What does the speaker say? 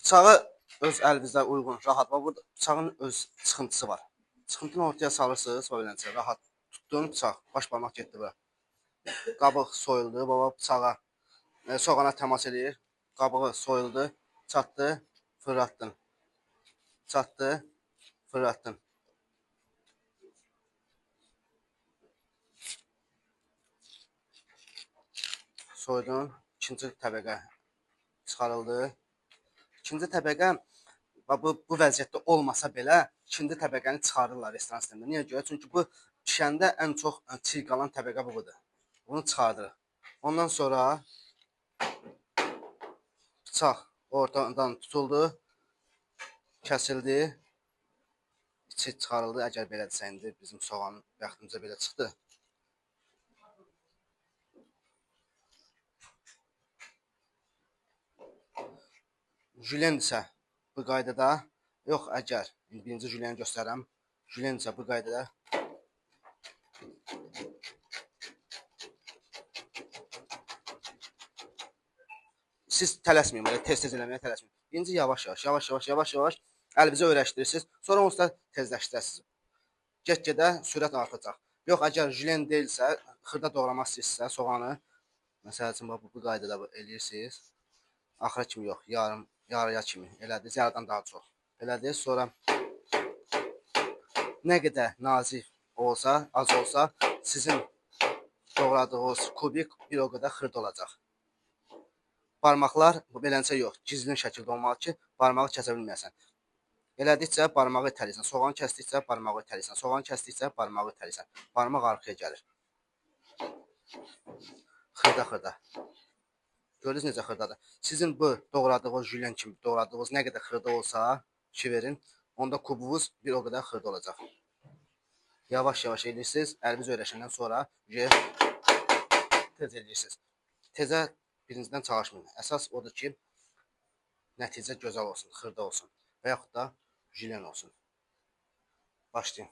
Bıçağı öz əlinizdə uyğun, rahat. Burada bıçağın öz çıxıntısı var. Çıxıntını ortaya salırsınız, beləncə rahat. Tutdun bıçaq, baş barmaq getdi bura. Qabıq soyuldu, baba bıçağa, soğana təmas edir. Qabığı soyuldu, çatdı, fırlatdın. Çatdı, fırlatdın. Soydun, ikinci təbəqə çıxarıldı. İkinci təbəqə bu vəziyyətdə olmasa belə ikinci təbəqəni çıxarırlar restoran sistemində. Niyə görə? Çünki bu pişəndə ən çox çiğ qalan təbəqə budur. Bunu çıxardırıq. Ondan sonra bıçaq ortadan tutuldu, kəsildi, içi çıxarıldı. Əgər belədirsə, indi bizim soğanın bəxtimizə belə çıxdı. Jülendirsə bu qaydada, yox əgər, birinci jüleni göstərəm. Jülendirsə bu qaydada. Siz tələsməyin, belə tez-tez eləməyə tələsməyin. Birinci yavaş-yavaş əlinizə öyrəşdirirsiniz. Sonra onsuz da tezləşdirəsiniz. Get-gedə sürət artacaq. Yox, əgər jülen deyilsə, xırda doğramaq istəyirsinizsə soğanı, məsəl üçün bu qaydada eləyirsiniz. Axıra kimi yox, yarıya kimi elədiniz, yarıdan daha çox. Elədiniz, sonra nə qədər nazik olsa, az olsa, sizin doğradığınız kubik bir o qədər xırda olacaq. Barmaqlar beləncə yox, gizlin şəkildə olmalı ki, barmağı kəsə bilməyəsən. Elədikcə barmağı itələyirsən, soğan kəsdikcə barmağı itələyirsən, soğan kəsdikcə barmağı itələyirsən. Barmaq arxaya gəlir. Xırda-xırda. Gördünüz necə xırdadır. Sizin bu doğradığınız jülyen kimi doğradığınız nə qədər xırda olsa, fikir verin, onda kubunuz bir o qədər xırda olacaq. Yavaş-yavaş eləyirsiniz, əliniz öyrəşəndən sonra tez eləyirsiniz. Tezə birincidən çalışmayın. Əsas odur ki, nəticə gözəl olsun, xırda olsun və yaxud da jülyen olsun. Başlayın.